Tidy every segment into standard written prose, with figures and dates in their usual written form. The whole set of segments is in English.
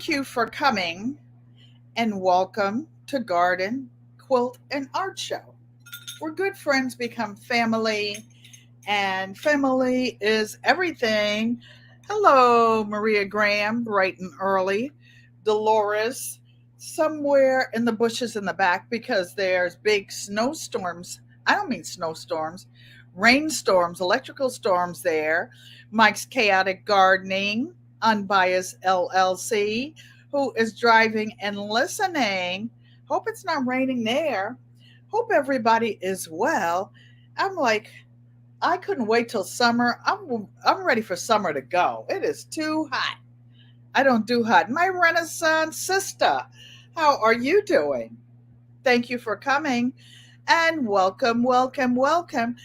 Thank you for coming and welcome to Garden, Quilt, and Art Show, where good friends become family and family is everything. Hello, Maria Graham, bright and early. Dolores, somewhere in the bushes in the back because there's big snowstorms. I don't mean snowstorms, rainstorms, electrical storms there. Mike's Chaotic Gardening, Unbiased LLC, who is driving and listening. Hope it's not raining there. Hope everybody is well. I'm like, I couldn't wait till summer. I'm ready for summer to go. It is too hot. I don't do hot. My Renaissance sister, how are you doing? Thank you for coming and welcome, welcome, welcome.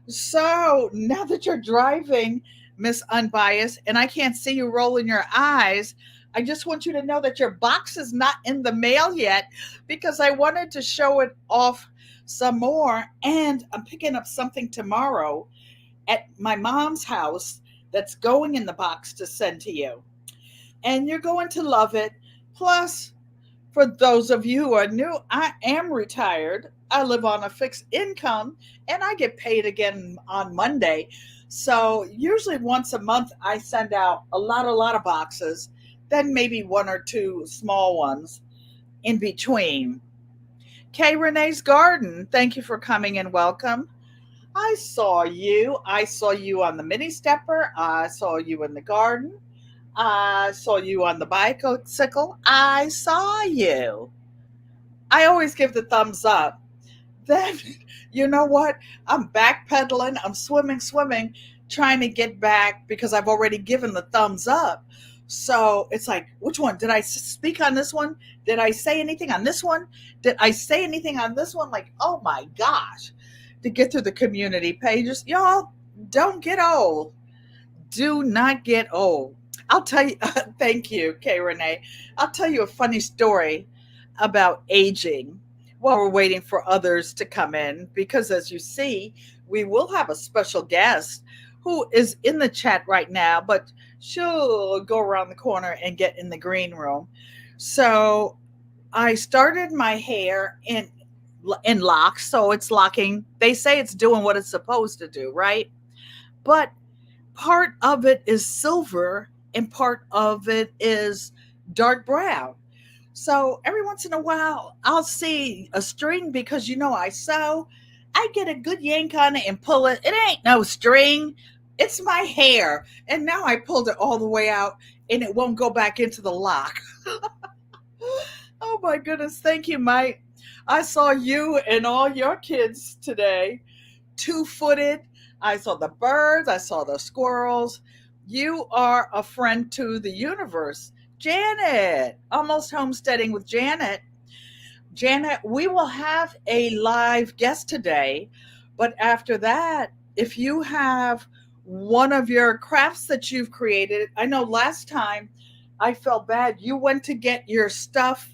So now that you're driving, Miss Unbiased, and I can't see you rolling your eyes, I just want you to know that your box is not in the mail yet because I wanted to show it off some more. And I'm picking up something tomorrow at my mom's house that's going in the box to send to you. And you're going to love it. Plus, for those of you who are new, I am retired. I live on a fixed income and I get paid again on Monday. So, usually once a month, I send out a lot of boxes, then maybe one or two small ones in between. Kay Renee's Garden, thank you for coming and welcome. I saw you. I saw you on the mini stepper. I saw you in the garden. I saw you on the bicycle. I saw you. I always give the thumbs up. Then, you know what? I'm backpedaling. I'm swimming, trying to get back because I've already given the thumbs up. So it's like, which one? Did I speak on this one? Did I say anything on this one? Did I say anything on this one? Like, oh my gosh. To get through the community pages, y'all don't get old. Do not get old. I'll tell you, thank you, Kay Renee. I'll tell you a funny story about aging while we're waiting for others to come in, because as you see, we will have a special guest who is in the chat right now, but she'll go around the corner and get in the green room. So I started my hair in locks, so it's locking. They say it's doing what it's supposed to do, right? But part of it is silver and part of it is dark brown. So every once in a while, I'll see a string because I sew. I get a good yank on it and pull it. It ain't no string, it's my hair. And now I pulled it all the way out and it won't go back into the lock. Oh my goodness. Thank you, Mike. I saw you and all your kids today, two-footed. I saw the birds. I saw the squirrels. You are a friend to the universe. Janet, almost homesteading with Janet. Janet, we will have a live guest today, but after that, if you have one of your crafts that you've created, I know last time I felt bad. You went to get your stuff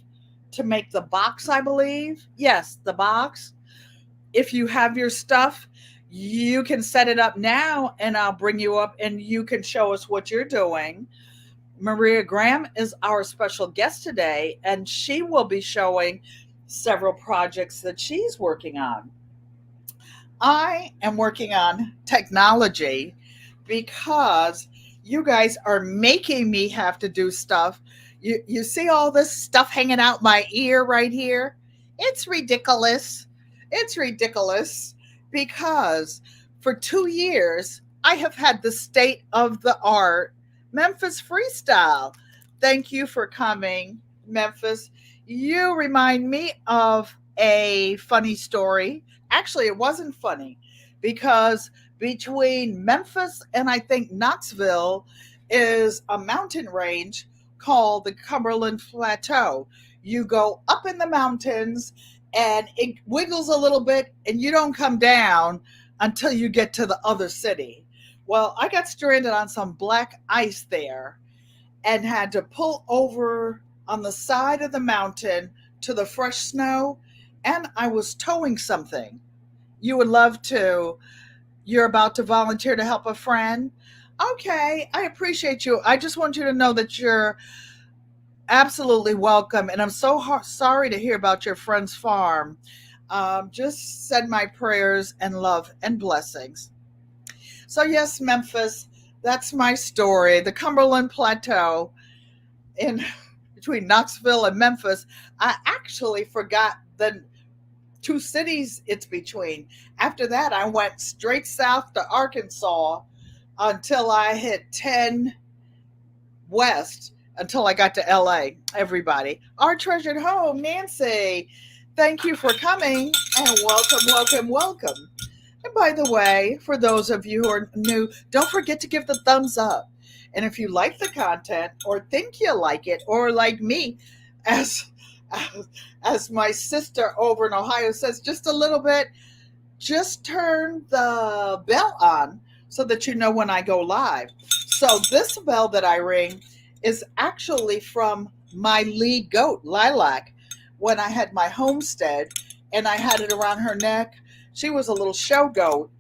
to make the box, I believe. Yes, the box. If you have your stuff, you can set it up now and I'll bring you up and you can show us what you're doing. Maria Graham is our special guest today and she will be showing several projects that she's working on. I am working on technology because you guys are making me have to do stuff. You see all this stuff hanging out my ear right here? It's ridiculous. It's ridiculous because for 2 years I have had the state of the art Memphis freestyle. Thank you for coming, Memphis. You remind me of a funny story. Actually, it wasn't funny because between Memphis and I think Knoxville is a mountain range called the Cumberland Plateau. You go up in the mountains and it wiggles a little bit and you don't come down until you get to the other city. Well, I got stranded on some black ice there and had to pull over on the side of the mountain to the fresh snow, and I was towing something. You would love to. You're about to volunteer to help a friend. Okay, I appreciate you. I just want you to know that you're Absolutely welcome. And I'm so sorry to hear about your friend's farm. Just send my prayers and love and blessings. So, yes, Memphis, that's my story. The Cumberland Plateau in between Knoxville and Memphis. I actually forgot the two cities it's between. After that, I went straight south to Arkansas until I hit 10 west until I got to LA. Everybody, our treasured home, Nancy, thank you for coming and welcome, welcome, welcome. And by the way, for those of you who are new, don't forget to give the thumbs up. And if you like the content or think you like it, or like me, as as my sister over in Ohio says, just a little bit, just turn the bell on so that you know when I go live. So this bell that I ring is actually from my lead goat, Lilac, when I had my homestead and I had it around her neck. She was a little show goat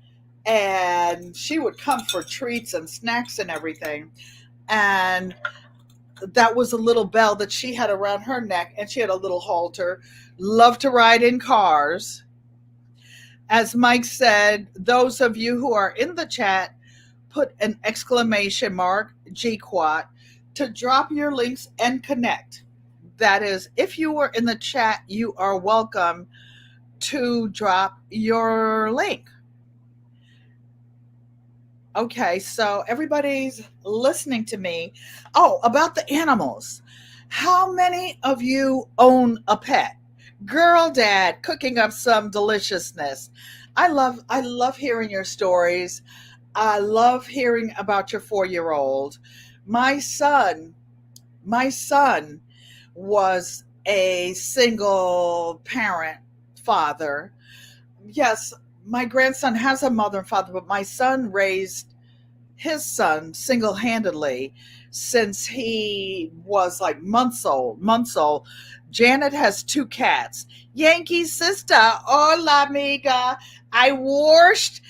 and she would come for treats and snacks and everything. And that was a little bell that she had around her neck, and she had a little halter. Loved to ride in cars. As Mike said, those of you who are in the chat, put an exclamation mark, GQUAT, to drop your links and connect. That is, if you were in the chat, you are welcome to drop your link. Okay, so everybody's listening to me. Oh, about the animals. How many of you own a pet? Girl dad cooking up some deliciousness. I love hearing your stories. I love hearing about your 4-year-old. My son, my son was a single parent father. Yes, my grandson has a mother and father, but my son raised his son single-handedly since he was like months old. Janet has 2 cats. Yankee sister, hola amiga. I washed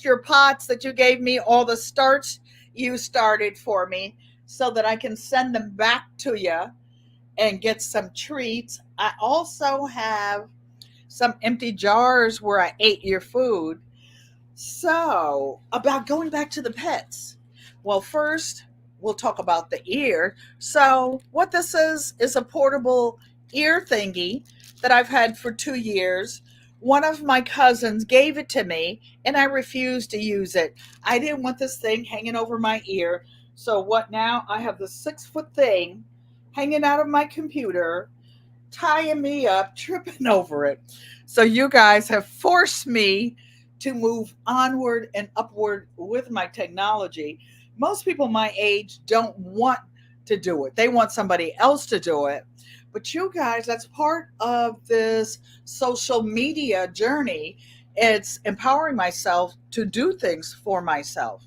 your pots that you gave me, all the starts you started for me, so that I can send them back to you and get some treats. I also have some empty jars where I ate your food. So, about going back to the pets. Well, first, we'll talk about the ear. So, what this is a portable ear thingy that I've had for 2 years. One of my cousins gave it to me, and I refused to use it. I didn't want this thing hanging over my ear. So, what now? I have the 6-foot thing hanging out of my computer, tying me up, tripping over it. So you guys have forced me to move onward and upward with my technology. Most people my age don't want to do it. They want somebody else to do it. But you guys, that's part of this social media journey. It's empowering myself to do things for myself.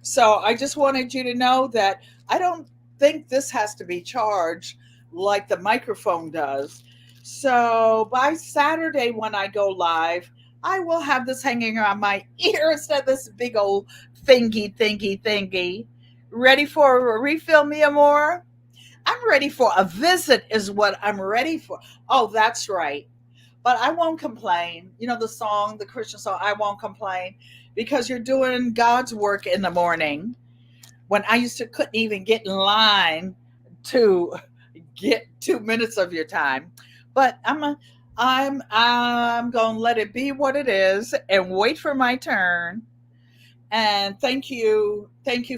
So I just wanted you to know that I don't think this has to be charged like the microphone does. So by Saturday, when I go live, I will have this hanging around my ear instead of this big old thingy. Ready for a refill, Mia Moore? I'm ready for a visit, is what I'm ready for. Oh, that's right. But I won't complain. You know the song, the Christian song, I won't complain, because you're doing God's work in the morning when I used to couldn't even get in line to get 2 minutes of your time. But I'm gonna let it be what it is and wait for my turn. And thank you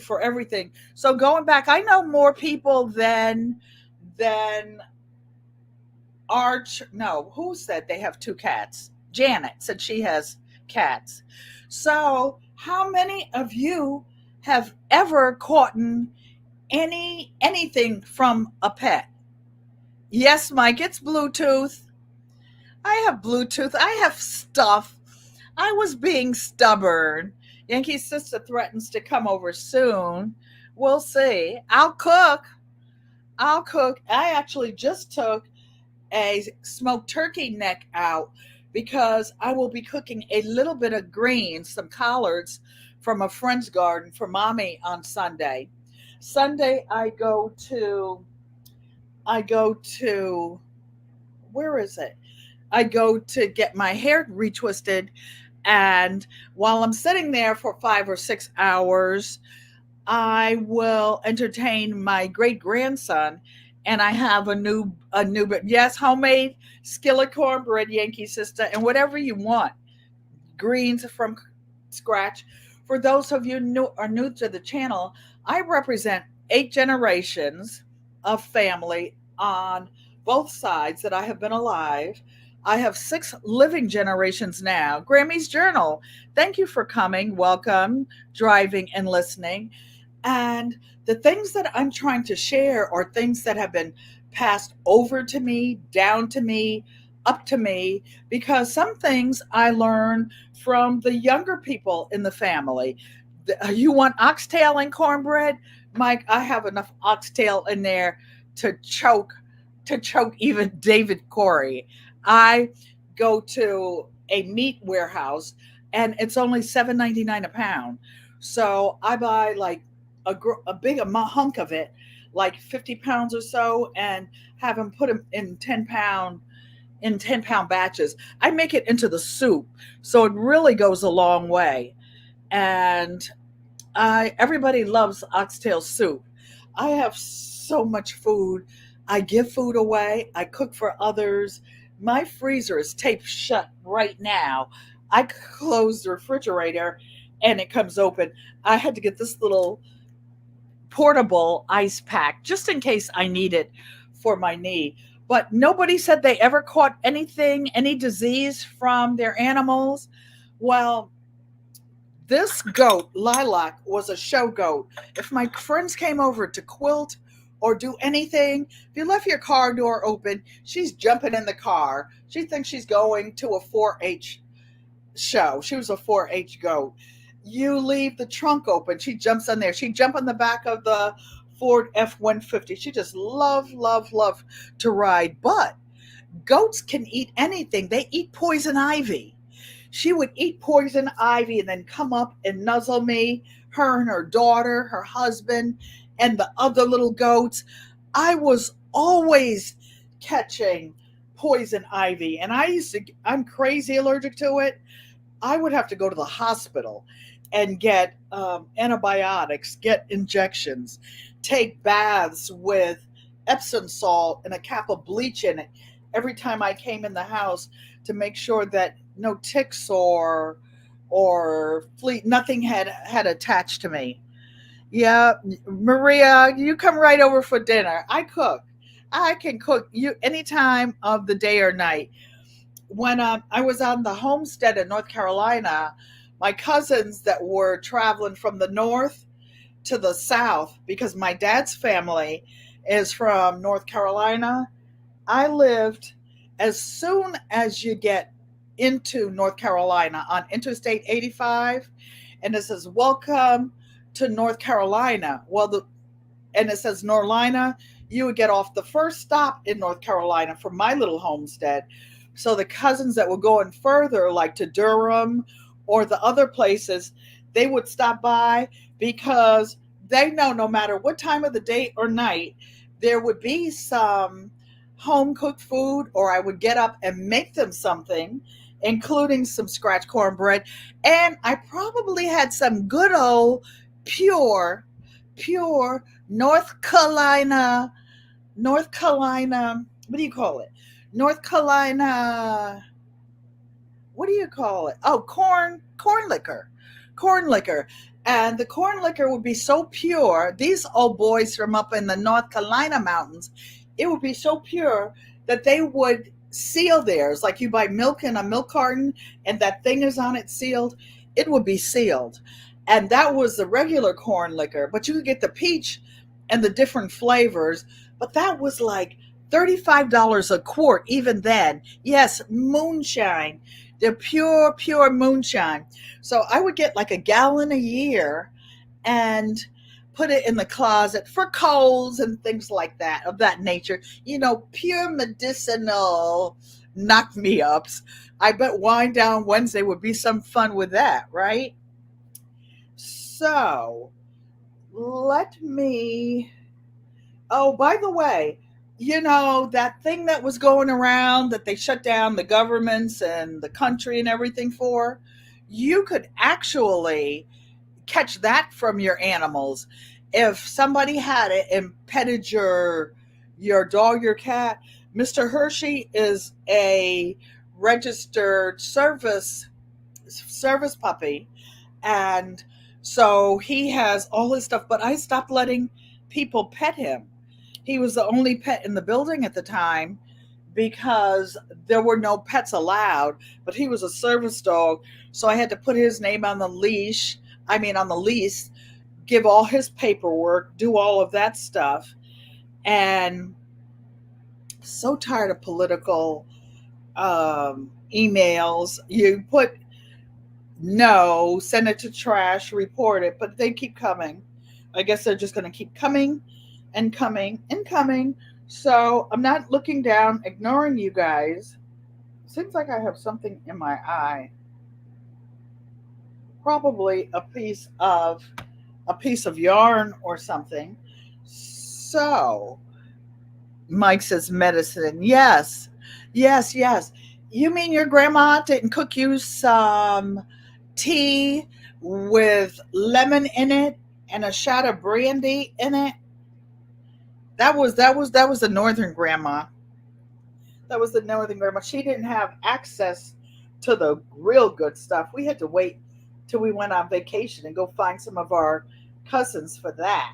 for everything. So going back, I know more people than Arch. No, who said they have 2 cats? Janet said she has cats. So how many of you have ever caught anything from a pet? Yes, Mike, it's Bluetooth. I have Bluetooth. I have stuff. I was being stubborn. Yankee's sister threatens to come over soon. We'll see. I'll cook. I'll cook. I actually just took a smoked turkey neck out because I will be cooking a little bit of greens, some collards from a friend's garden for mommy on Sunday. Sunday, I go to I go to, where is it? I go to get my hair retwisted. And while I'm sitting there for 5 or 6 hours, I will entertain my great grandson. And I have but yes, homemade skillet cornbread, Yankee sister, and whatever you want, greens from scratch. For those of you are new to the channel, I represent 8 generations of family on both sides that I have been alive. I have 6 living generations now. Grammy's Journal. Thank you for coming. Welcome, driving, and listening. And the things that I'm trying to share are things that have been passed over to me, down to me, up to me, because some things I learn from the younger people in the family. You want oxtail and cornbread? Mike, I have enough oxtail in there to choke even David Corey. I go to a meat warehouse and it's only $7.99 a pound. So I buy like a big hunk of it, like 50 pounds or so, and have them put them in 10-pound batches. I make it into the soup, so it really goes a long way. And I everybody loves oxtail soup. I have so much food. I give food away. I cook for others. My freezer is taped shut right now. I close the refrigerator and it comes open. I had to get this little portable ice pack just in case I need it for my knee. But nobody said they ever caught anything, any disease from their animals. Well, this goat, Lilac, was a show goat. If my friends came over to quilt or do anything, if you left your car door open, she's jumping in the car. She thinks she's going to a 4-H show. She was a 4-H goat. You leave the trunk open, she jumps in there. She jumped on the back of the Ford F-150. She just love to ride. But goats can eat anything. They eat poison ivy. She would eat poison ivy and then come up and nuzzle me, her and her daughter, her husband, and the other little goats. I was always catching poison ivy, and I'm crazy allergic to it. I would have to go to the hospital and get antibiotics, get injections, take baths with Epsom salt and a cap of bleach in it every time I came in the house to make sure that no ticks or flea nothing had attached to me. Yeah, Maria, you come right over for dinner. I cook. I can cook you any time of the day or night. When I was on the homestead in North Carolina, my cousins that were traveling from the north to the south, because my dad's family is from North Carolina, I lived as soon as you get into North Carolina on Interstate 85, and it says, "Welcome to North Carolina." And it says Norlina, you would get off the first stop in North Carolina from my little homestead. So the cousins that were going further, like to Durham or the other places, they would stop by because they know no matter what time of the day or night, there would be some home cooked food, or I would get up and make them something, including some scratch cornbread. And I probably had some good old pure North Carolina, what do you call it? North Carolina, what do you call it? Oh, corn liquor. Corn liquor. And the corn liquor would be so pure. These old boys from up in the North Carolina mountains, it would be so pure that they would seal theirs. Like you buy milk in a milk carton and that thing is on it sealed, it would be sealed. And that was the regular corn liquor. But you could get the peach and the different flavors. But that was like $35 a quart, even then. Yes, moonshine. They're pure moonshine. So I would get like a gallon a year and put it in the closet for colds and things like that, of that nature. Pure medicinal knock me ups. I bet Wind Down Wednesday would be some fun with that, right? So let me. Oh, by the way, that thing that was going around that they shut down the governments and the country and everything for, you could actually catch that from your animals. If somebody had it and petted your dog, your cat, Mr. Hershey is a registered service puppy, and so he has all his stuff, but I stopped letting people pet him. He was the only pet in the building at the time because there were no pets allowed, but he was a service dog, so I had to put his name on the leash, I mean on the lease, give all his paperwork, do all of that stuff. And so tired of political emails. You put no, send it to trash, report it, but they keep coming. I guess they're just going to keep coming and coming and coming. So I'm not looking down, ignoring you guys. Seems like I have something in my eye. Probably a piece of yarn or something. So Mike says medicine. Yes. Yes, yes. You mean your grandma didn't cook you some tea with lemon in it and a shot of brandy in it? That was the northern grandma. That was the northern grandma. She didn't have access to the real good stuff. We had to wait till we went on vacation and go find some of our cousins for that.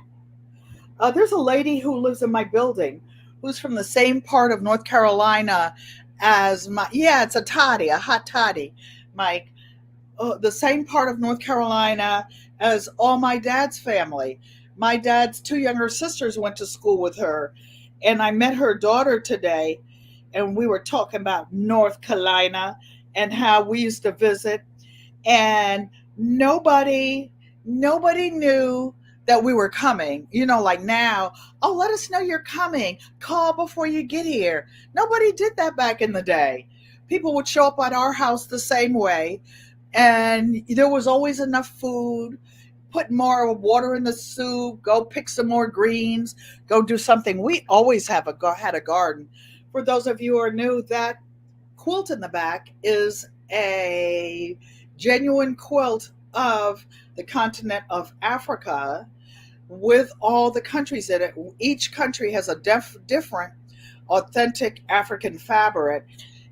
There's a lady who lives in my building who's from the same part of North Carolina as my, yeah, it's a toddy, a hot toddy, Mike. The same part of North Carolina as all my dad's family. My dad's two younger sisters went to school with her, and I met her daughter today, and we were talking about North Carolina and how we used to visit, and nobody knew that we were coming. Like now, oh, let us know you're coming. Call before you get here. Nobody did that back in the day. People would show up at our house the same way, and there was always enough food. Put more water in the soup, go pick some more greens, go do something. We always had a garden. For those of you who are new, that quilt in the back is a genuine quilt of the continent of Africa with all the countries in it. Each country has a different authentic African fabric.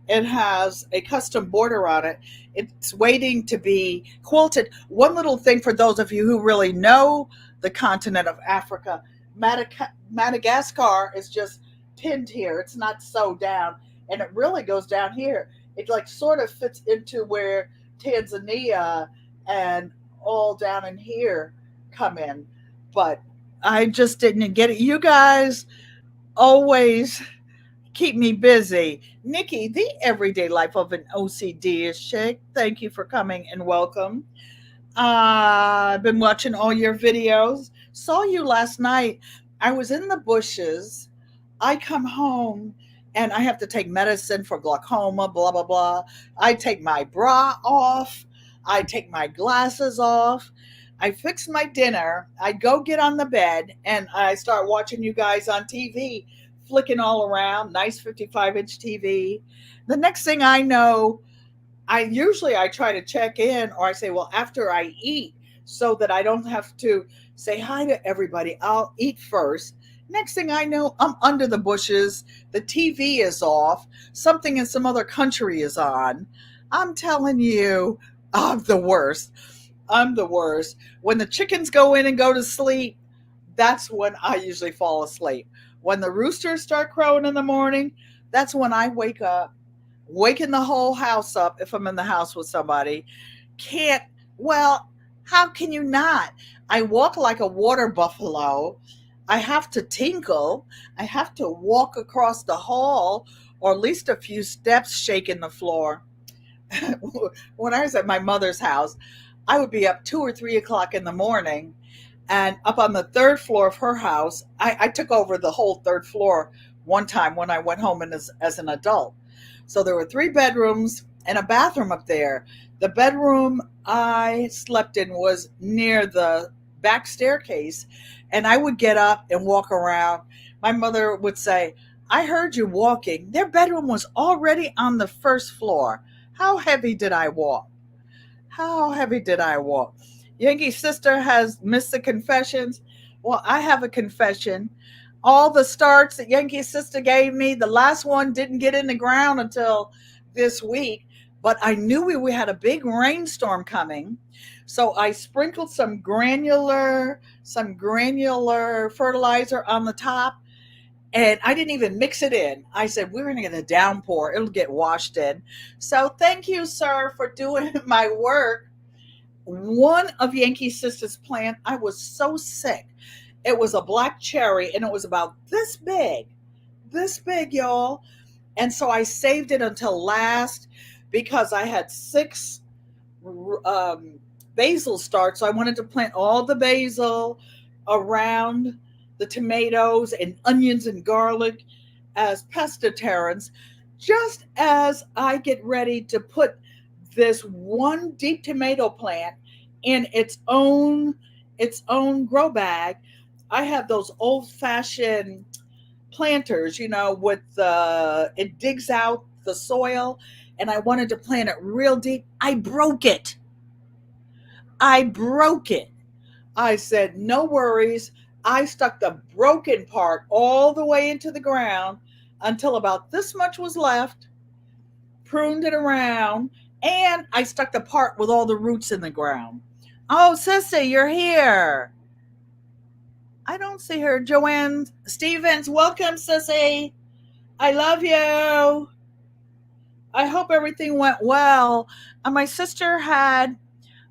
It has a custom border on it. It's waiting to be quilted. One little thing for those of you who really know the continent of Africa, Madagascar is just pinned here. It's not sewed down, and it really goes down here. It like sort of fits into where Tanzania and all down in here come in. But I just didn't get it. You guys always keep me busy. Nikki, the everyday life of an OCD is chick. Thank you for coming and welcome. I've been watching all your videos. Saw you last night. I was in the bushes. I come home and I have to take medicine for glaucoma, blah, blah, blah. I take my bra off. I take my glasses off. I fix my dinner. I go get on the bed and I start watching you guys on TV, flicking all around, nice 55-inch TV. The next thing I know, I try to check in, or I say, well, after I eat, so that I don't have to say hi to everybody. I'll eat first. Next thing I know, I'm under the bushes. The TV is off. Something in some other country is on. I'm telling you, I'm the worst. I'm the worst. When the chickens go in and go to sleep, that's when I usually fall asleep. When the roosters start crowing in the morning, that's when I wake up, waking the whole house up if I'm in the house with somebody. Can't, well, how can you not? I walk like a water buffalo. I have to tinkle. I have to walk across the hall or at least a few steps shaking the floor. When I was at my mother's house, I would be up 2 or 3 o'clock in the morning, and up on the third floor of her house, I took over the whole third floor one time when I went home as an adult. So there were 3 bedrooms and a bathroom up there. The bedroom I slept in was near the back staircase, and I would get up and walk around. My mother would say, I heard you walking. Their bedroom was already on the first floor. How heavy did I walk? How heavy did I walk? Yankee's sister has missed the confessions. Well, I have a confession. All the starts that Yankee's sister gave me, the last one didn't get in the ground until this week. But I knew we had a big rainstorm coming. So I sprinkled some granular fertilizer on the top, and I didn't even mix it in. I said, we're going to get a downpour. It'll get washed in. So thank you, sir, for doing my work. One of Yankee's sister's plant, I was so sick. It was a black cherry, and it was about this big, y'all. And so I saved it until last because I had 6 basil starts. So I wanted to plant all the basil around the tomatoes and onions and garlic as pescatarians, just as I get ready to put this one deep tomato plant in its own grow bag. I have those old-fashioned planters, with it digs out the soil, and I wanted to plant it real deep. I broke it. I said, no worries. I stuck the broken part all the way into the ground until about this much was left, pruned it around, and I stuck the part with all the roots in the ground. Oh, Sissy, you're here. I don't see her. Joanne Stevens, welcome, Sissy. I love you. I hope everything went well. My sister had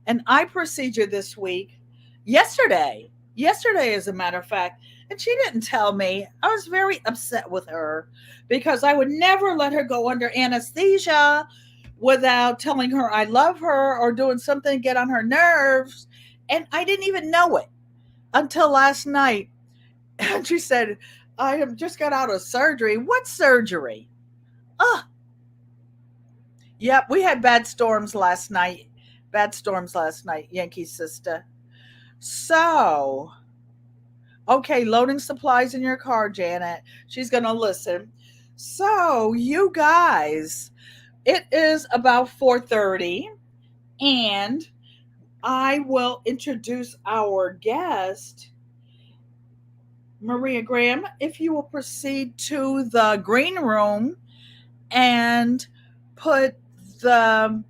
an eye procedure this week, yesterday, as a matter of fact, and she didn't tell me. I was very upset with her because I would never let her go under anesthesia without telling her I love her or doing something to get on her nerves. And I didn't even know it until last night. And she said, I have just got out of surgery. What surgery? Oh, yep, we had bad storms last night. Yankee's sister. So, okay, loading supplies in your car, Janet. She's going to listen. So, you guys, it is about 4:30, and I will introduce our guest, Maria Graham. If you will proceed to the green room and put the,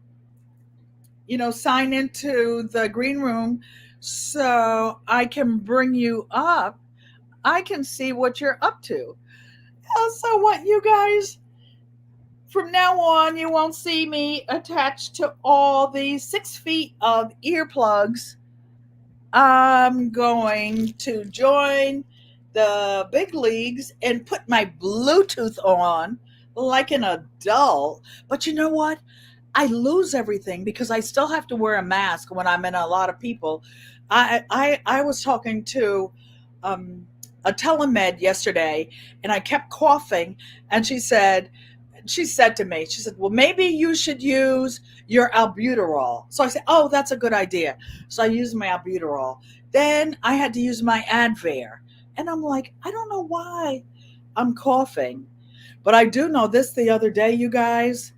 sign into the green room so I can bring you up. I can see what you're up to. So what, you guys, from now on, you won't see me attached to all these 6 feet of earplugs. I'm going to join the big leagues and put my Bluetooth on like an adult. But you know what? I lose everything because I still have to wear a mask when I'm in a lot of people. I was talking to a telemed yesterday, and I kept coughing, and she said to me, she said, well, maybe you should use your albuterol. So I said, oh, that's a good idea. So I used my albuterol. Then I had to use my Advair. And I'm like, I don't know why I'm coughing. But I do know this: the other day, you guys,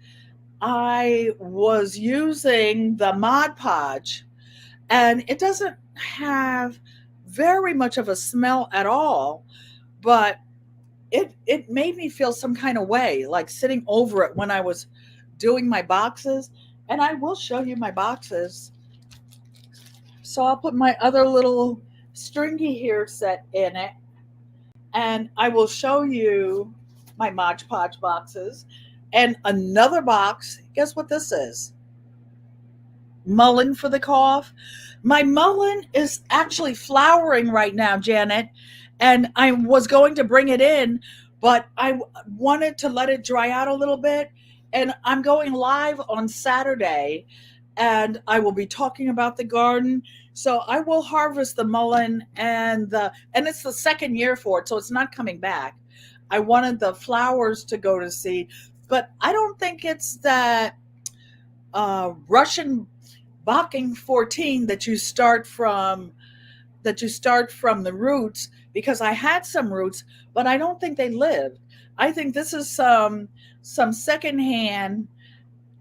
I was using the Mod Podge, and it doesn't have very much of a smell at all, but it made me feel some kind of way, like sitting over it when I was doing my boxes. And I will show you my boxes. So I'll put my other little stringy hair set in it, and I will show you my Mod Podge boxes. And another box, guess what this is? Mullein for the cough. My mullein is actually flowering right now, Janet, and I was going to bring it in, but I wanted to let it dry out a little bit. And I'm going live on Saturday, and I will be talking about the garden. So I will harvest the mullein, and it's the second year for it, so it's not coming back. I wanted the flowers to go to seed, but I don't think it's that Russian Backing 14 that you start from the roots, because I had some roots, but I don't think they lived. I think this is some secondhand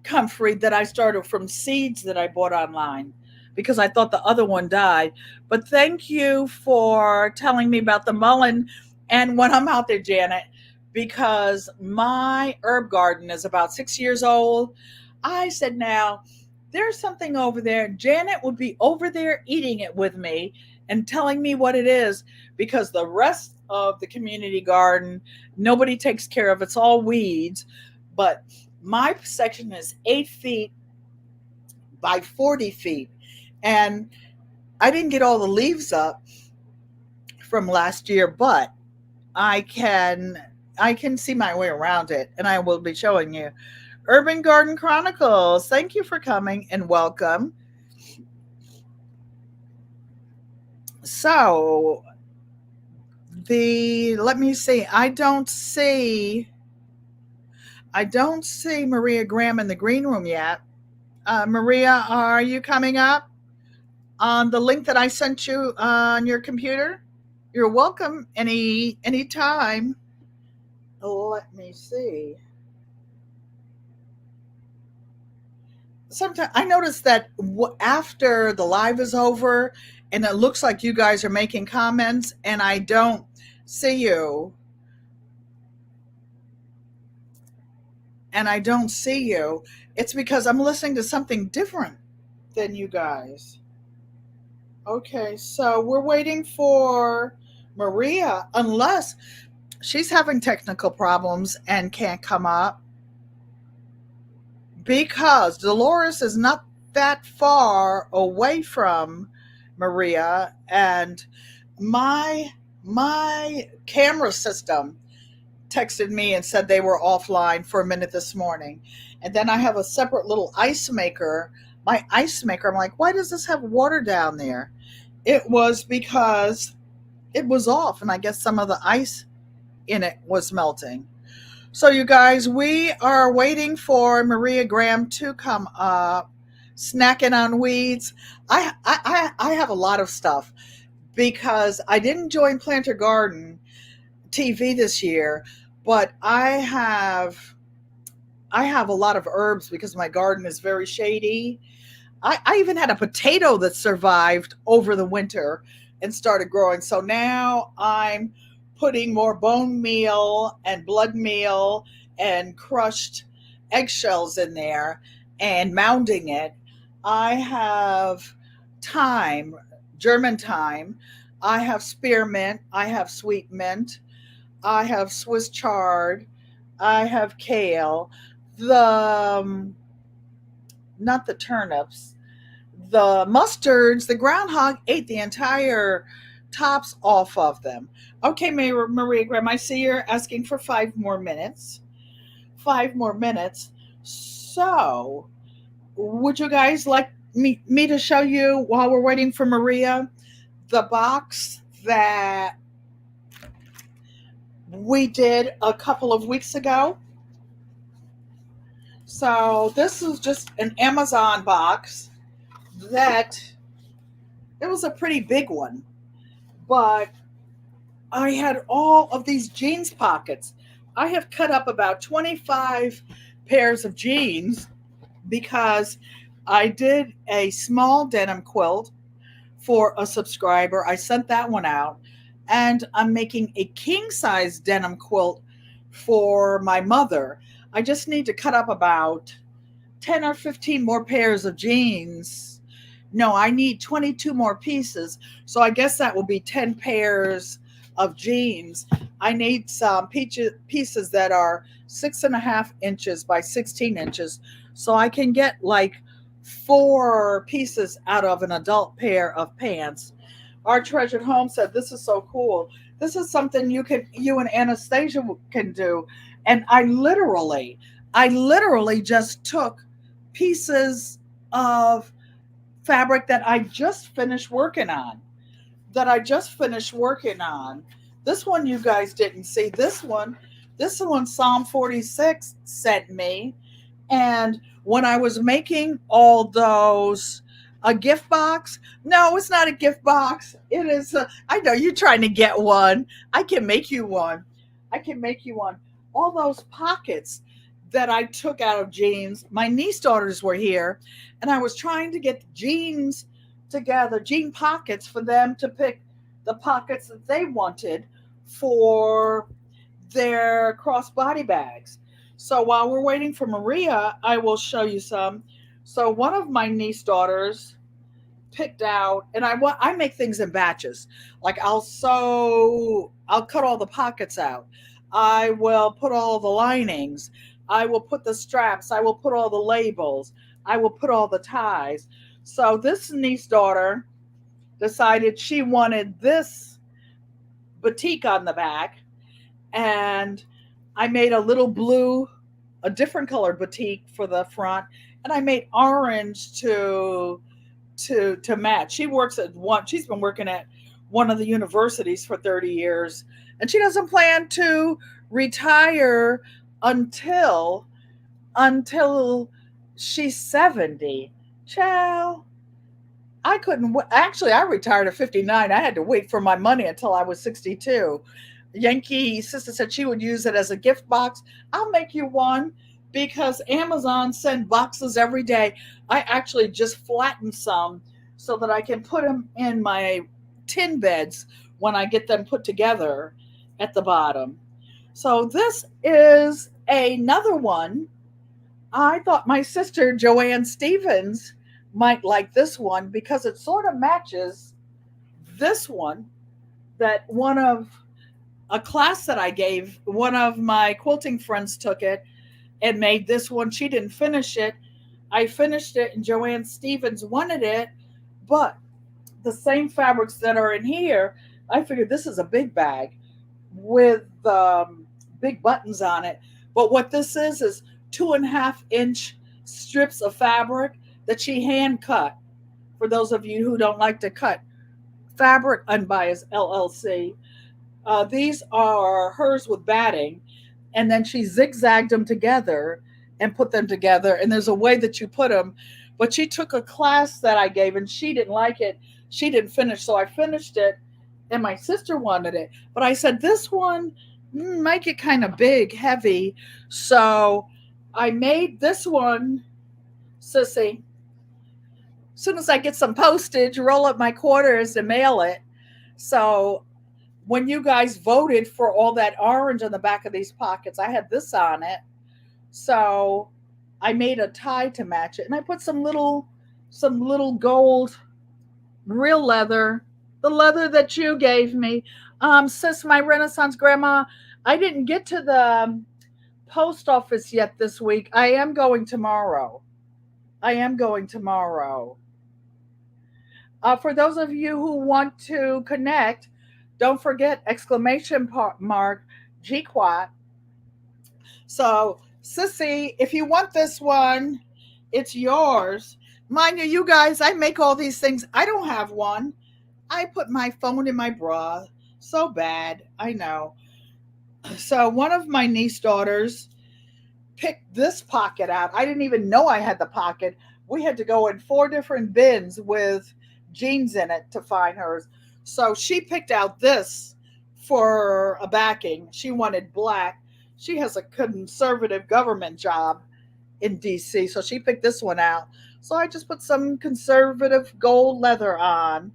comfrey that I started from seeds that I bought online because I thought the other one died. But thank you for telling me about the mullein. And when I'm out there, Janet, because my herb garden is about 6 years old, I said, now there's something over there. Janet would be over there eating it with me and telling me what it is because the rest of the community garden, nobody takes care of. It's all weeds. But my section is 8 feet by 40 feet. And I didn't get all the leaves up from last year, but I can I can see my way around it and I will be showing you. Urban Garden Chronicles, thank you for coming and welcome. So, the let me see. I don't see Maria Graham in the green room yet. Maria, are you coming up on the link that I sent you on your computer? You're welcome any time. Let me see. Sometimes I notice that after the live is over and it looks like you guys are making comments and I don't see you and I don't see you, it's because I'm listening to something different than you guys. Okay, so we're waiting for Maria, unless she's having technical problems and can't come up because Dolores is not that far away from Maria, and my camera system texted me and said they were offline for a minute this morning. And then I have a separate little ice maker. My ice maker, I'm like, why does this have water down there? It was because it was off, and I guess some of the ice in it was melting. So, you guys, we are waiting for Maria Graham to come up, snacking on weeds. I have a lot of stuff because I didn't join Planter Garden TV this year, but I have a lot of herbs because my garden is very shady. I even had a potato that survived over the winter and started growing. So now I'm putting more bone meal and blood meal and crushed eggshells in there and mounding it. I have thyme, German thyme. I have spearmint. I have sweet mint. I have Swiss chard. I have kale. The not the turnips, the mustards, the groundhog ate the entire tops off of them. Okay, Maria Graham, I see you're asking for 5 more minutes. 5 more minutes. So, would you guys like me to show you while we're waiting for Maria the box that we did a couple of weeks ago? So, this is just an Amazon box that it was a pretty big one, but I had all of these jeans pockets. I have cut up about 25 pairs of jeans because I did a small denim quilt for a subscriber. I sent that one out, and I'm making a king size denim quilt for my mother. I just need to cut up about 10 or 15 more pairs of jeans. No, I need 22 more pieces. So I guess that will be 10 pairs of jeans. I need some pieces that are 6.5 inches by 16 inches. So I can get like 4 pieces out of an adult pair of pants. Our treasured home said, this is so cool. This is something you and Anastasia can do. And I literally just took pieces of fabric that I just finished working on. This one you guys didn't see. This one Psalm 46 sent me. And when I was making all those a gift box, no, it's not a gift box. It is I know you're trying to get one. I can make you one. all those pockets that I took out of jeans. My niece daughters were here, and I was trying to get jeans together, jean pockets for them to pick the pockets that they wanted for their crossbody bags. So while we're waiting for Maria, I will show you some. So one of my niece daughters picked out, and I make things in batches. Like I'll cut all the pockets out. I will put all the linings. I will put the straps. I will put all the labels. I will put all the ties. So this niece daughter decided she wanted this batik on the back, and I made a little blue, a different colored batik for the front, and I made orange to match. She's been working at one of the universities for 30 years, and she doesn't plan to retire until she's 70. Child, I couldn't actually I retired at 59. I had to wait for my money until I was 62. Yankee sister said she would use it as a gift box. I'll make you one because Amazon send boxes every day. I actually just flattened some so that I can put them in my tin beds when I get them put together at the bottom. So this is another one. I thought my sister Joanne Stevens might like this one because it sort of matches this one that one of a class that I gave, one of my quilting friends took it and made this one. She didn't finish it. I finished it, and Joanne Stevens wanted it, but the same fabrics that are in here, I figured this is a big bag with big buttons on it. But what this is 2.5-inch strips of fabric that she hand cut. For those of you who don't like to cut fabric, Unbiased LLC. These are hers with batting, and then she zigzagged them together and put them together. And there's a way that you put them, but she took a class that I gave and she didn't like it. She didn't finish, so I finished it, and my sister wanted it. But I said, this one might get kind of big, heavy. So I made this one, Sissy. As soon as I get some postage, roll up my quarters and mail it. So when you guys voted for all that orange on the back of these pockets, I had this on it. So I made a tie to match it, and I put some little gold real leather, the leather that you gave me. Sis, my Renaissance grandma, I didn't get to the post office yet this week. I am going tomorrow. For those of you who want to connect, don't forget exclamation mark GQUAT. So, Sissy, if you want this one, it's yours. Mind you, you guys, I make all these things. I don't have one. I put my phone in my bra. So bad. I know. So one of my niece daughters picked this pocket out. I didn't even know I had the pocket. We had to go in 4 different bins with jeans in it to find hers. So she picked out this for a backing. She wanted black. She has a conservative government job in DC, so she picked this one out. So I just put some conservative gold leather on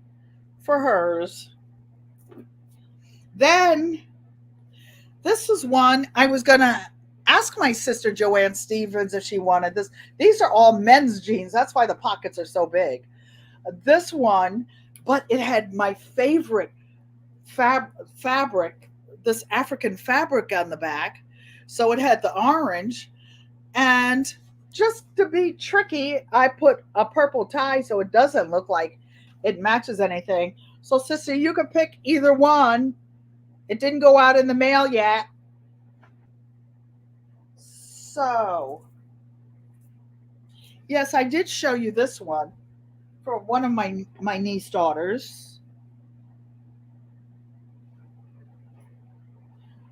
for hers. Then this is one I was going to ask my sister Joanne Stevens if she wanted this. These are all men's jeans. That's why the pockets are so big. This one, but it had my favorite fabric, this African fabric on the back. So it had the orange, and just to be tricky, I put a purple tie so it doesn't look like it matches anything. So Sissy, you can pick either one. It didn't go out in the mail yet. So, yes, I did show you this one for one of my niece daughters.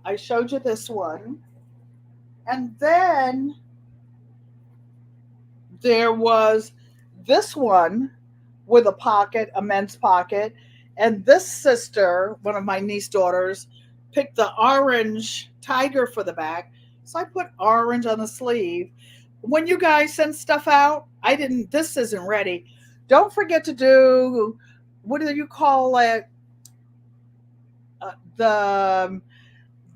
I showed you this one. And then there was this one with a pocket, a men's pocket. And this sister, one of my niece daughters, picked the orange tiger for the back. So I put orange on the sleeve. When you guys send stuff out, this isn't ready. Don't forget to do, what do you call it? Uh, the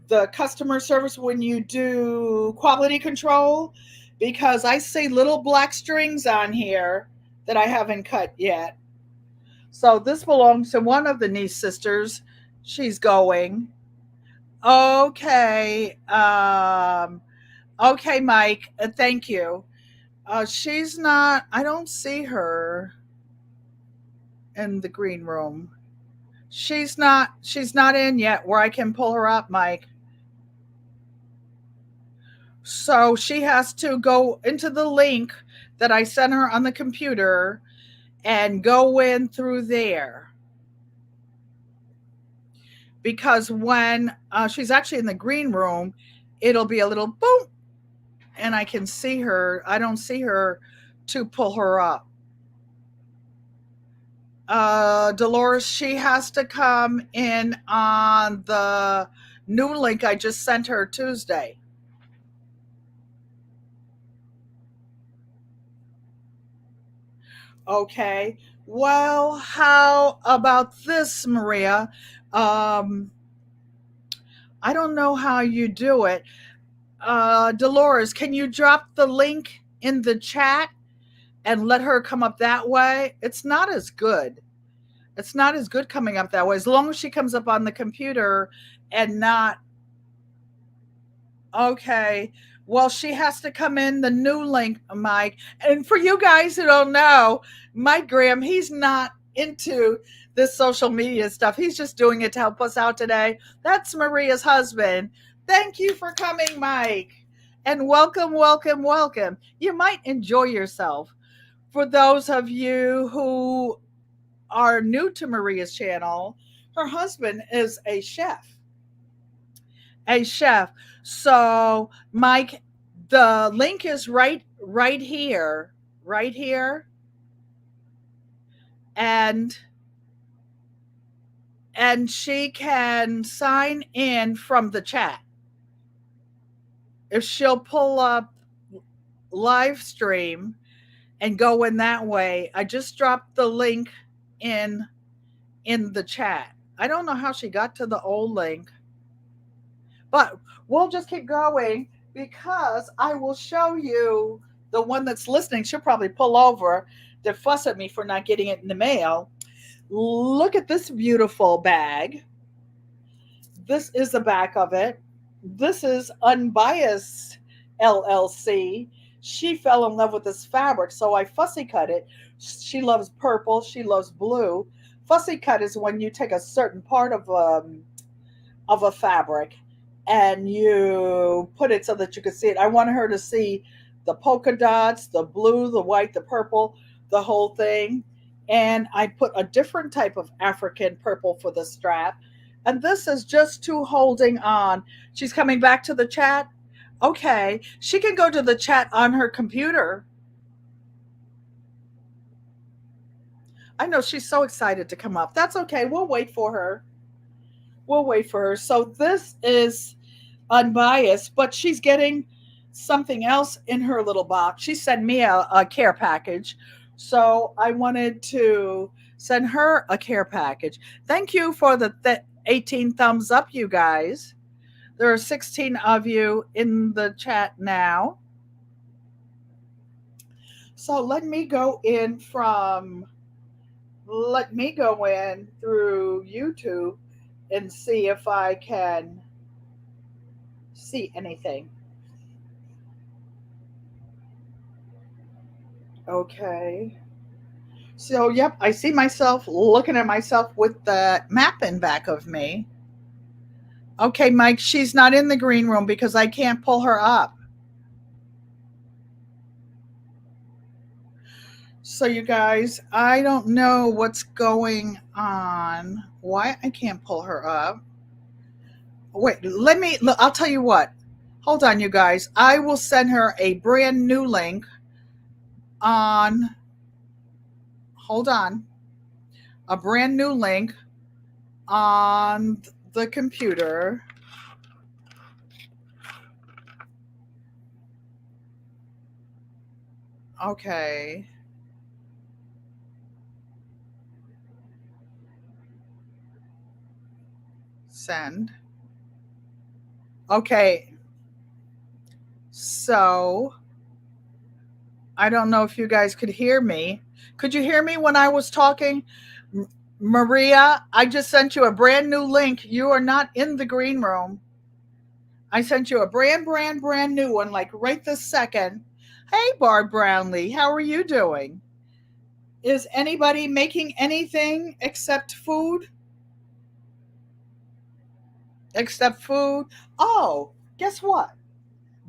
the customer service when you do quality control, because I see little black strings on here that I haven't cut yet. So this belongs to one of the niece sisters. She's going. Okay. Okay, Mike. Thank you. She's not, I don't see her in the green room. She's not in yet where I can pull her up, Mike. So she has to go into the link that I sent her on the computer and go in through there. Because when she's actually in the green room, it'll be a little boom and I can see her. I don't see her to pull her up. Dolores, she has to come in on the new link I just sent her Tuesday. Okay. Well, how about this, Maria? Um, I don't know how you do it. Dolores, can you drop the link in the chat and let her come up that way? It's not as good. It's not as good coming up that way. As long as she comes up on the computer and not, okay. Well, she has to come in the new link, Mike. And for you guys who don't know, Mike Graham, he's not into this social media stuff. He's just doing it to help us out today. That's Maria's husband. Thank you for coming, Mike. And welcome, welcome, welcome. You might enjoy yourself. For those of you who are new to Maria's channel, her husband is a chef. A chef. So, Mike, the link is right here, right here, and she can sign in from the chat. If she'll pull up live stream and go in that way, I just dropped the link in the chat. I don't know how she got to the old link, but we'll just keep going because I will show you the one that's listening. She'll probably pull over to fuss at me for not getting it in the mail. Look at this beautiful bag. This is the back of it. This is Unbiased LLC. She fell in love with this fabric, so I fussy cut it. She loves purple. She loves blue. Fussy cut is when you take a certain part of a fabric and you put it so that you can see it. I want her to see the polka dots, the blue, the white, the purple, the whole thing. And I put a different type of African purple for the strap. And this is just to holding on. She's coming back to the chat. Okay. She can go to the chat on her computer. I know she's so excited to come up. That's okay. We'll wait for her. We'll wait for her. So this is Unbiased, but she's getting something else in her little box. She sent me a care package. So I wanted to send her a care package. Thank you for the 18 thumbs up, you guys. There are 16 of you in the chat now. So let me go in through YouTube and see if I can see anything. Okay. So, yep, I see myself looking at myself with the map in back of me. Okay, Mike, she's not in the green room because I can't pull her up. So, you guys, I don't know what's going on. Why I can't pull her up. Wait, I'll tell you what. Hold on, you guys. I will send her a brand new link on, hold on, a brand new link on the computer. Okay. Send. Okay. So I don't know if you guys could hear me. Could you hear me when I was talking? Maria, I just sent you a brand new link. You are not in the green room. I sent you a brand new one, like right this second. Hey, Barb Brownlee, how are you doing? Is anybody making anything except food? Except food? Oh, guess what?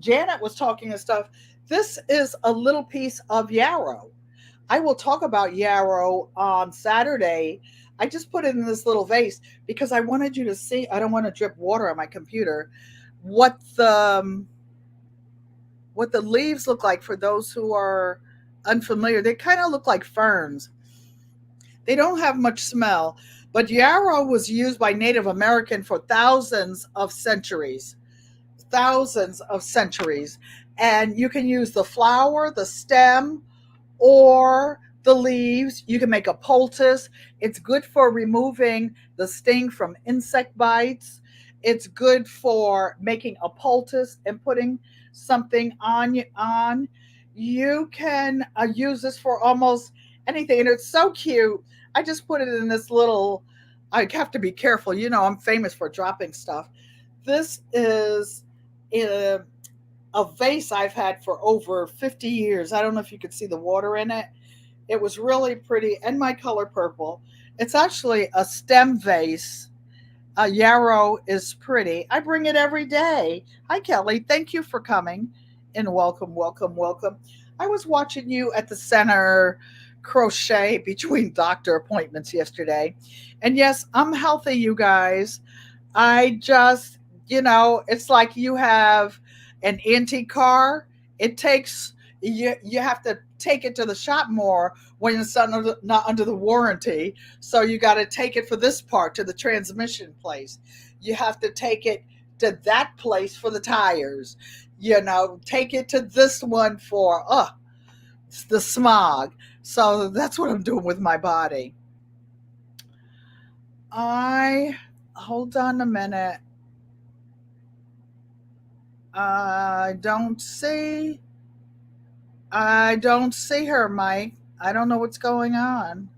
Janet was talking and stuff. This is a little piece of yarrow. I will talk about yarrow on Saturday. I just put it in this little vase because I wanted you to see. I don't want to drip water on my computer. What the leaves look like for those who are unfamiliar. They kind of look like ferns. They don't have much smell, but yarrow was used by Native American for thousands of centuries. Thousands of centuries. And you can use the flower, the stem, or the leaves. You can make a poultice. It's good for removing the sting from insect bites. It's good for making a poultice and putting something on. You can use this for almost anything, and it's so cute. I just put it in this little. I have to be careful. I'm famous for dropping stuff. This is a, a vase I've had for over 50 years. I don't know if you could see the water in it. It was really pretty, and my color purple. It's actually a stem vase. A yarrow is pretty. I bring it every day. Hi, Kelly. Thank you for coming. And welcome, welcome, welcome. I was watching you at the center crochet between doctor appointments yesterday. And yes, I'm healthy, you guys. I just, it's like you have an antique car. It takes you have to take it to the shop more when it's not under the warranty. So you got to take it for this part to the transmission place. You have to take it to that place for the tires. Take it to this one for the smog. So that's what I'm doing with my body. I hold on a minute. I don't see. I don't see her, Mike. I don't know what's going on.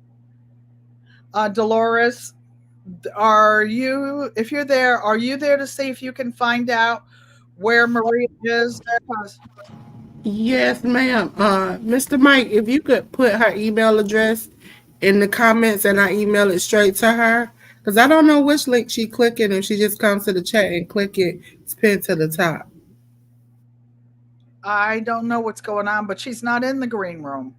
Dolores, are you? If you're there, are you there to see if you can find out where Maria is? 'Cause Yes, ma'am. Mr. Mike, if you could put her email address in the comments and I email it straight to her. Because I don't know which link she clicking. If she just comes to the chat and click it, it's pinned to the top. I don't know what's going on, but she's not in the green room.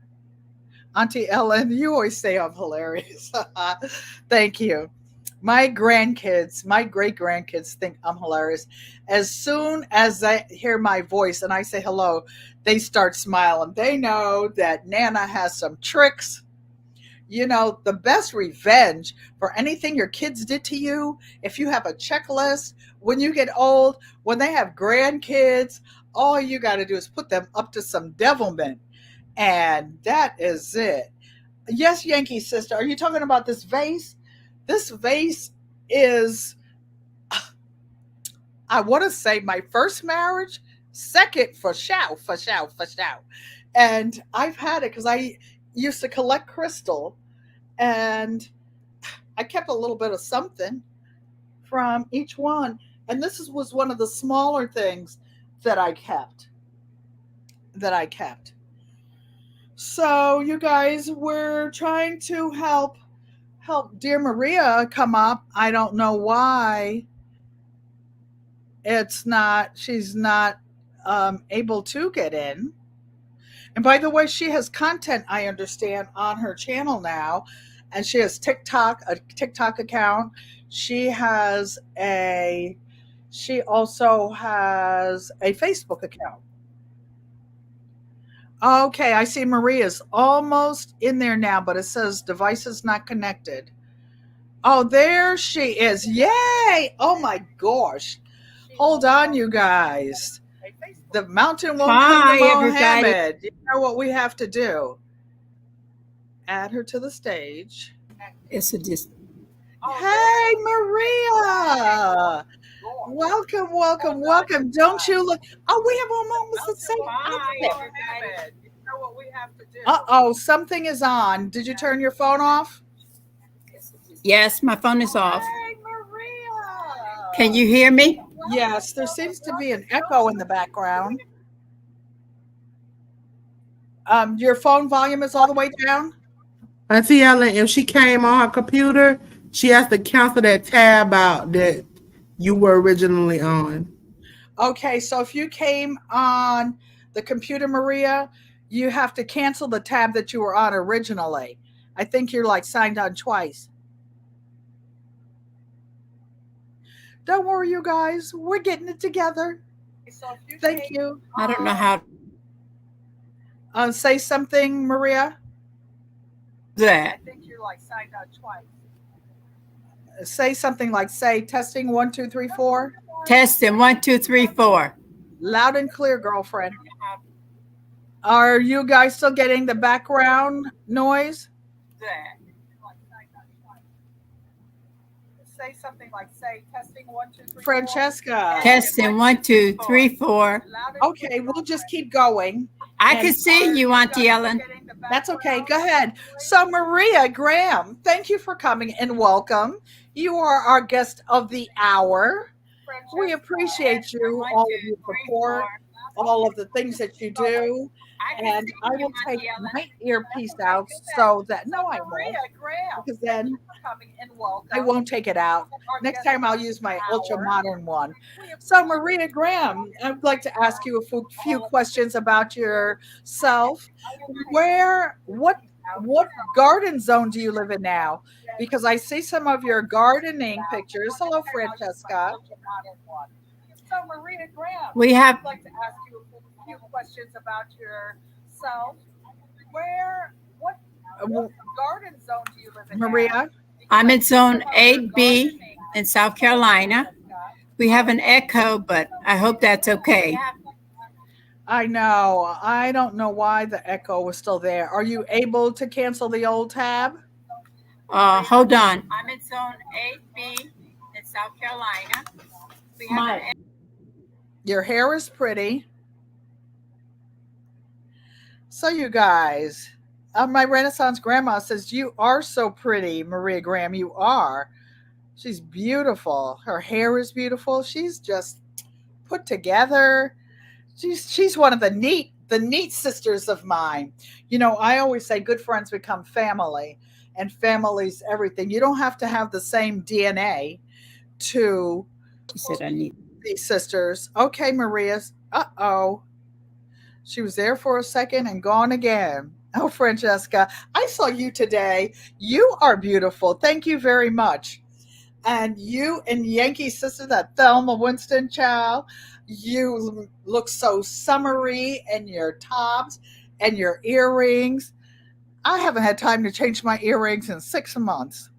Auntie Ellen, you always say I'm hilarious. Thank you. My grandkids, my great grandkids think I'm hilarious. As soon as they hear my voice and I say hello, they start smiling. They know that Nana has some tricks. The best revenge for anything your kids did to you, if you have a checklist, when you get old, when they have grandkids, all you got to do is put them up to some devilment. And that is it. Yes, Yankee sister, are you talking about this vase? This vase is, I want to say, my first marriage, second for shout, for shout, for shout. And I've had it because I used to collect crystal, and I kept a little bit of something from each one. And was one of the smaller things that I kept. That I kept. So you guys, we're trying to help dear Maria come up. I don't know why she's not able to get in. And by the way, she has content, I understand, on her channel now. And she has a TikTok account. She also has a Facebook account. Okay, I see Maria's almost in there now, but it says devices not connected. Oh, there she is. Yay! Oh my gosh. Hold on, you guys. The mountain won't climb Hi, everybody. Mohammed. You know what we have to do? Add her to the stage. It's a dis- Hey, Maria. Welcome, welcome, welcome. Don't you look? Oh, we have almost the same outfit. Uh-oh, something is on. Did you turn your phone off? Yes, my phone is off. Hey, Maria. Can you hear me? Yes, there seems to be an echo in the background. Your phone volume is all the way down? Auntie Ellen, if she came on her computer, she has to cancel that tab out that you were originally on. Okay, so if you came on the computer, Maria, you have to cancel the tab that you were on originally. I think you're like signed on twice. Don't worry, you guys. We're getting it together. Thank you. I don't know how Say something, Maria. that. Say something like, say, testing 1, 2, 3, 4. Testing 1, 2, 3, 4. Loud and clear, girlfriend. Are you guys still getting the background noise? Say something like, say, testing 1, 2, 3, Francesca. Testing 1, 2, 3, 4. Okay, we'll just keep going. I can see you, Auntie Ellen. That's okay. Go ahead. So, Maria Graham, thank you for coming and welcome. You are our guest of the hour. We appreciate you, all of your support, all of the things that you do. And I will take my earpiece out so that, no, I won't, because then I won't take it out. Next time I'll use my ultra modern one. So, Maria Graham, I'd like to ask you a few questions about yourself. What garden zone do you live in now? Because I see some of your gardening pictures. Hello, Francesca. So, Maria Graham, We have I'd like to ask you a few questions about yourself. What garden zone do you live in, Maria? I'm in zone 8B in South Carolina. We have an echo, but I hope that's okay. I know. I don't know why the echo was still there. Are you able to cancel the old tab? Hold on. I'm in zone 8B in South Carolina. We have an Your hair is pretty. So, you guys, my Renaissance grandma says, you are so pretty, Maria Graham. You are. She's beautiful. Her hair is beautiful. She's just put together. She's one of the neat sisters of mine. You know, I always say good friends become family, and family's everything. You don't have to have the same DNA to She said I need. be sisters. Okay, Maria's. Uh-oh. She was there for a second and gone again. Oh, Francesca, I saw you today. You are beautiful. Thank you very much. And you and Yankee sister, that Thelma Winston child, you look so summery in your tops and your earrings. I haven't had time to change my earrings in 6 months,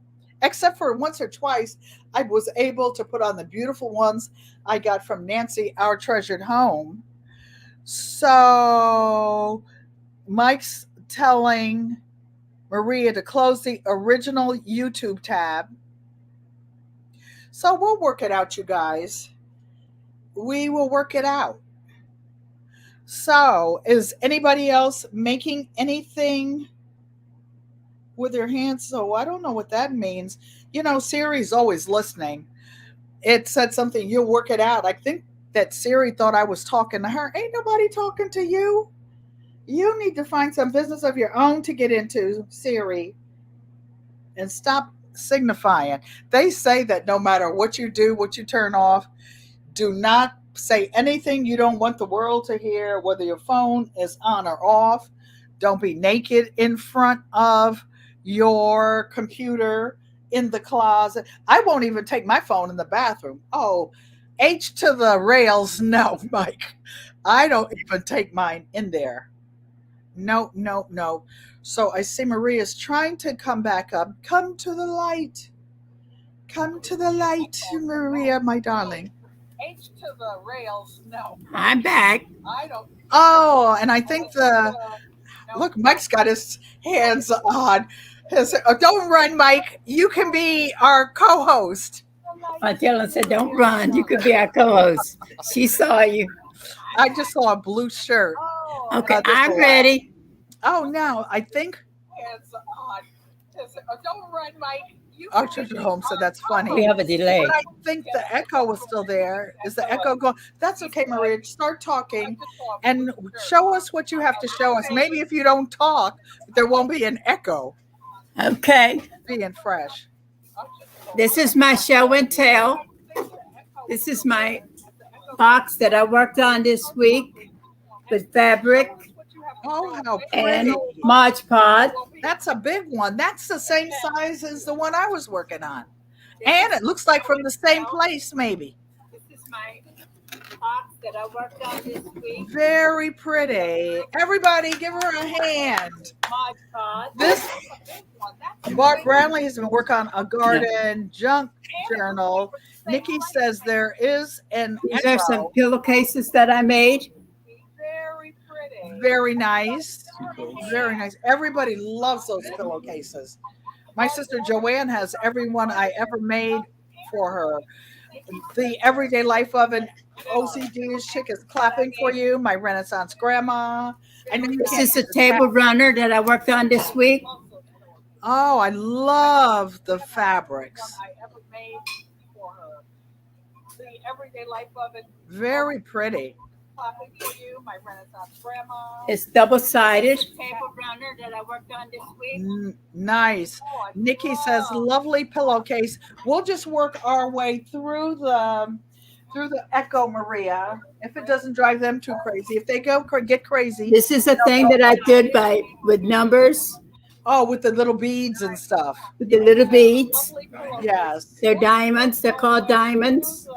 except for once or twice I was able to put on the beautiful ones I got from Nancy, our treasured home. So Mike's telling Maria to close the original YouTube tab. So we'll work it out, you guys. We will work it out. So, is anybody else making anything with their hands? So, I don't know what that means. You know, Siri's always listening. It said something, you'll work it out. I think that Siri thought I was talking to her. Ain't nobody talking to you. You need to find some business of your own to get into, Siri, and stop signifying. They say that no matter what you do, what you turn off, do not say anything you don't want the world to hear, whether your phone is on or off. Don't be naked in front of your computer in the closet. I won't even take my phone in the bathroom. Oh, H to the rails. No, Mike. I don't even take mine in there. No, no, no. So I see Maria's trying to come back up. Come to the light. Come to the light, Maria, my darling. H to the rails. No, I'm back. I don't. Oh, and I think look, Mike's got his hands on don't run, Mike. You can be our co-host. Dylan said, "Don't run. You could be our co-host." She saw you. I just saw a blue shirt. Okay, I'm ready. Oh no, I think hands on. Don't run, Mike. Archer home, so that's funny. We have a delay. But I think the echo was still there. Is the echo going? That's okay, Maria. Start talking and show us what you have to show us. Maybe if you don't talk, there won't be an echo. Okay. Being fresh. This is my show and tell. This is my box that I worked on this week with fabric. Oh, how and pretty. Mod Podge. That's a big one. That's the same size as the one I was working on. And it looks like from the same place, maybe. This is my box that I worked on this week. Very pretty. Everybody give her a hand. Mod Podge. This Bart Brownlee has been working on a garden junk journal. Nikki says there is an These are some pillowcases that I made. Very nice. Very nice. Everybody loves those pillowcases. My sister Joanne has every one I ever made for her. The Everyday Life of an OCD's chick is clapping for you. My Renaissance grandma. This is a table runner that I worked on this week. Oh, I love the fabrics. The Everyday Life of it. Very pretty. It's double-sided. Table runner that I worked on this week. Nice. Nikki says, lovely pillowcase. We'll just work our way through the echo, Maria. If it doesn't drive them too crazy. If they get crazy. This is a thing that I did with numbers. Oh, with the little beads and stuff. With the little beads. Yes. They're diamonds. They're called diamonds.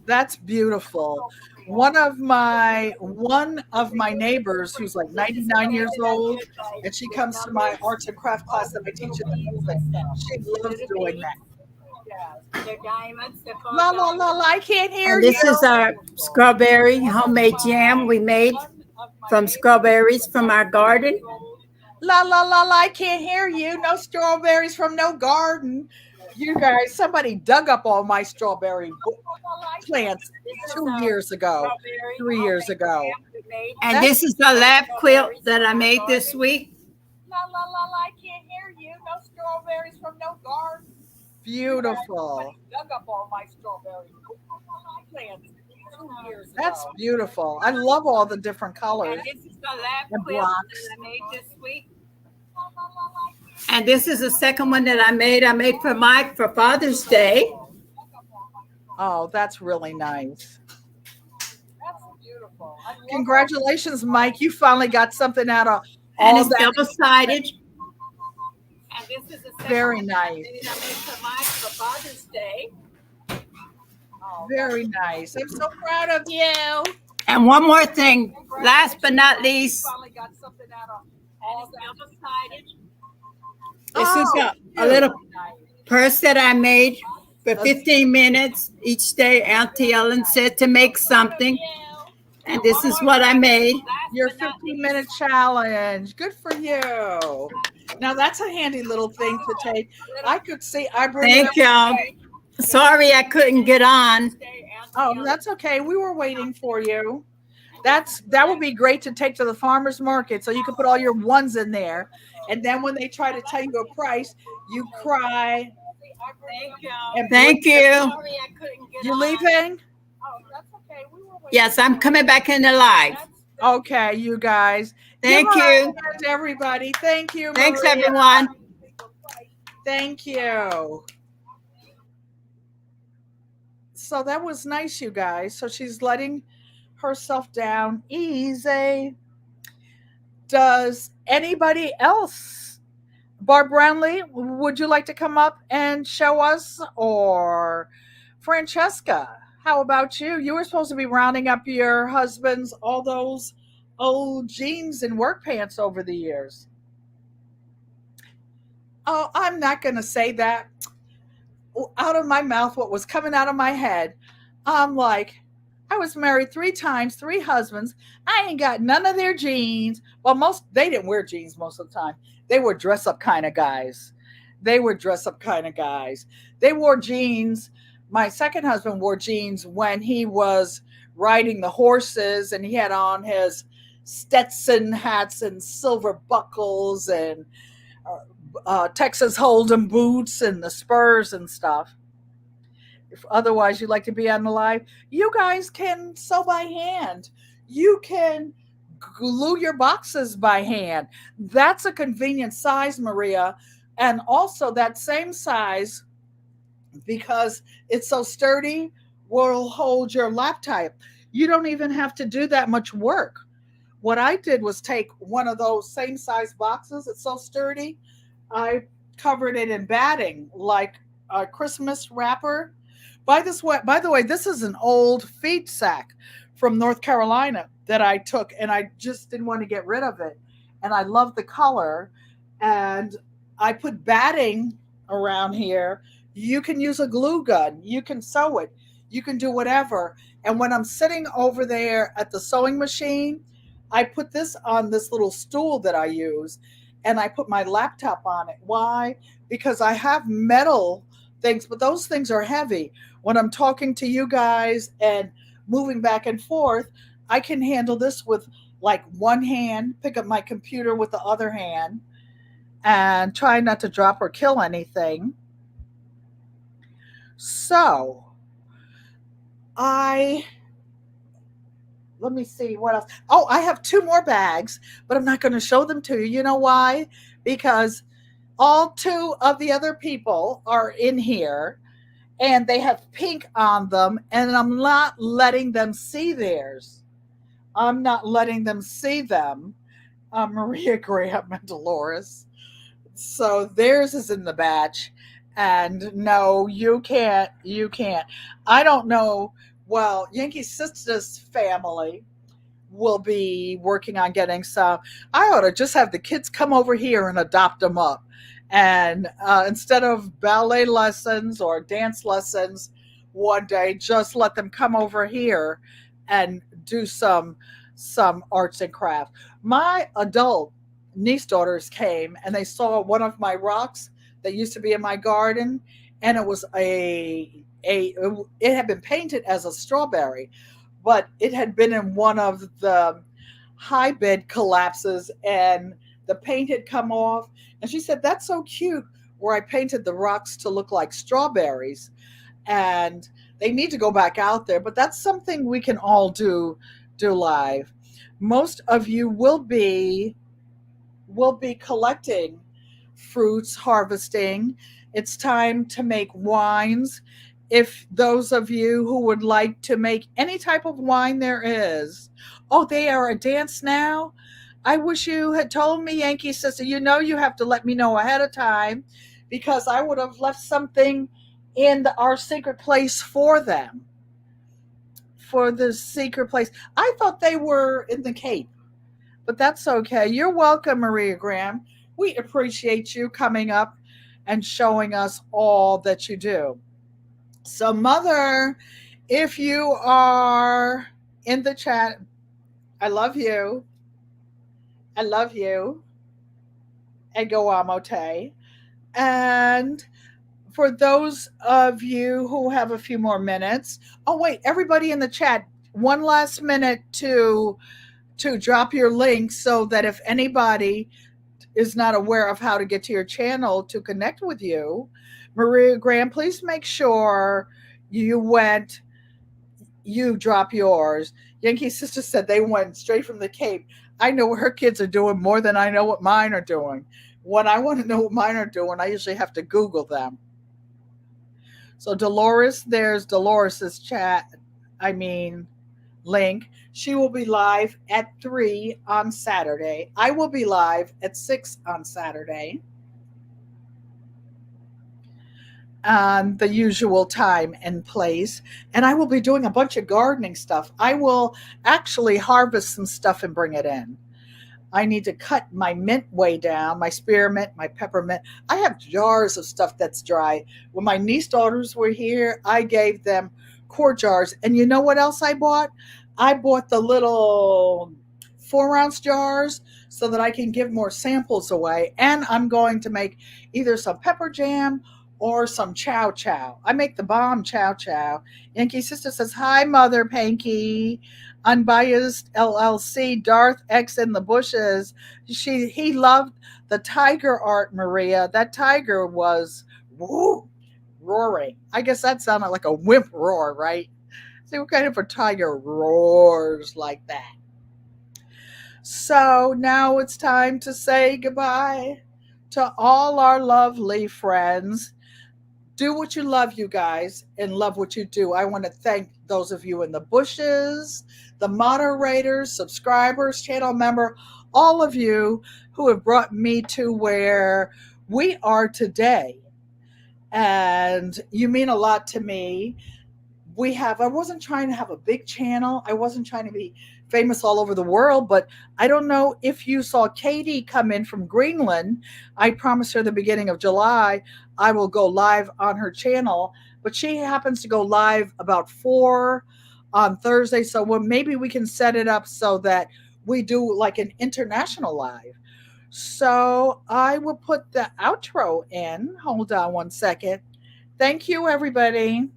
That's beautiful. One of my neighbors who's like 99 years old, and she comes to my arts and craft class that I teach in the evening. She loves doing that. They're diamonds. They're called la la la la! I can't hear you. This is our strawberry homemade jam we made from strawberries from our garden. La la la la! I can't hear you. No strawberries from no garden. You guys, somebody dug up all my strawberry plants 2 years ago, 3 years ago. And this is the lap quilt that I made this week. La la la la! I can't hear you. No strawberries from no garden. Beautiful. Dug up all my strawberry plants 2 years ago. That's beautiful. I love all the different colors. And this is the lap quilt that I made this week. And this is the second one that I made. I made for Mike for Father's Day. Oh, that's really nice. That's beautiful. Congratulations, Mike. You finally got something out of all and it's double-sided. And this is the second very one nice. I made for Mike for Father's Day. Very nice. I'm so proud of you. And one more thing, last but not least. Finally got something out of all double-sided. This is a little purse that I made for 15 minutes each day. Auntie Ellen said to make something. And this is what I made. Your 15-minute challenge. Good for you. Now, that's a handy little thing to take. I could see. Thank y'all. Sorry I couldn't get on. Oh, that's okay. We were waiting for you. That would be great to take to the farmer's market so you can put all your ones in there. And then when they try to tell you a price, you cry. Thank you. You leaving? Yes, I'm coming back in the live. Okay, you guys. Thank you. Everybody. Thank you. Thanks, Maria. everyone. Thank you. So that was nice, you guys. So she's letting herself down easy. Does anybody else? Barb Brownlee, would you like to come up and show us? Or Francesca, how about you? You were supposed to be rounding up your husband's all those old jeans and work pants over the years. Oh, I'm not going to say that. Out of my mouth, what was coming out of my head, I'm like, I was married 3 times, 3 husbands. I ain't got none of their jeans. Well, they didn't wear jeans most of the time. They were dress up kind of guys. They were dress up kind of guys. They wore jeans. My second husband wore jeans when he was riding the horses, and he had on his Stetson hats and silver buckles and Texas Hold'em boots and the spurs and stuff. If otherwise you like to be on the live, you guys can sew by hand. You can glue your boxes by hand. That's a convenient size, Maria. And also that same size, because it's so sturdy, will hold your laptop. You don't even have to do that much work. What I did was take one of those same size boxes. It's so sturdy. I covered it in batting like a Christmas wrapper. By the way, this is an old feed sack from North Carolina that I took, and I just didn't want to get rid of it. And I love the color, and I put batting around here. You can use a glue gun. You can sew it. You can do whatever. And when I'm sitting over there at the sewing machine, I put this on this little stool that I use, and I put my laptop on it. Why? Because I have metal things, but those things are heavy. When I'm talking to you guys and moving back and forth, I can handle this with like one hand, pick up my computer with the other hand, and try not to drop or kill anything. So, let me see what else. Oh, I have 2 more bags, but I'm not going to show them to you. You know why? Because all 2 of the other people are in here and they have pink on them, and I'm not letting them see theirs. I'm not letting them see them. Maria Graham and Dolores. So theirs is in the batch. And no, you can't. You can't. I don't know. Well, Yankee Sister's family will be working on getting some. I ought to just have the kids come over here and adopt them up. And instead of ballet lessons or dance lessons one day, just let them come over here and do some arts and crafts. My adult niece daughters came and they saw one of my rocks that used to be in my garden, and it was it had been painted as a strawberry, but it had been in one of the high bed collapses, and the paint had come off. And she said, "That's so cute," where I painted the rocks to look like strawberries. And they need to go back out there, but that's something we can all do live. Most of you will be collecting fruits, harvesting. It's time to make wines. If those of you who would like to make any type of wine there is, oh, they are a dance now. I wish you had told me, Yankee Sister. You know you have to let me know ahead of time, because I would have left something in our secret place for them. For the secret place. I thought they were in the Cape, but that's okay. You're welcome, Maria Graham. We appreciate you coming up and showing us all that you do. So, Mother, if you are in the chat, I love you. I love you. And go amote. And for those of you who have a few more minutes, oh wait, everybody in the chat, one last minute to drop your link, so that if anybody is not aware of how to get to your channel to connect with you, Maria Graham, please make sure you drop yours. Yankee Sister said they went straight from the Cape. I know what her kids are doing more than I know what mine are doing. When I want to know what mine are doing, I usually have to Google them. So Dolores, there's Dolores's link. She will be live at 3 on Saturday. I will be live at 6 on Saturday. On the usual time and place. And I will be doing a bunch of gardening stuff. I will actually harvest some stuff and bring it in. I need to cut my mint way down, my spearmint, my peppermint. I have jars of stuff that's dry. When my niece daughters were here, I gave them quart jars. And you know what else I bought? I bought the little 4-ounce jars so that I can give more samples away. And I'm going to make either some pepper jam or some chow chow. I make the bomb chow chow. Yankee Sister says, "Hi, Mother Pankey. Unbiased LLC, Darth X in the bushes." He loved the tiger art, Maria. That tiger was woo, roaring. I guess that sounded like a wimp roar, right? See what kind of a tiger roars like that. So now it's time to say goodbye to all our lovely friends. Do what you love, you guys, and love what you do. I want to thank those of you in the bushes, the moderators, subscribers, channel member, all of you who have brought me to where we are today. And you mean a lot to me. I wasn't trying to have a big channel. I wasn't trying to be famous all over the world, but I don't know if you saw Katie come in from Greenland. I promised her the beginning of July I will go live on her channel, but she happens to go live about 4 on Thursday. So maybe we can set it up so that we do like an international live. So I will put the outro in. Hold on one second. Thank you, everybody.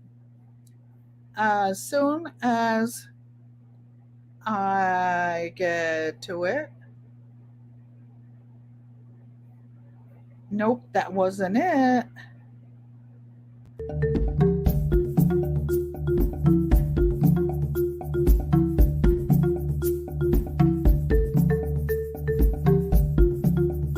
As soon as I get to it. Nope, that wasn't it.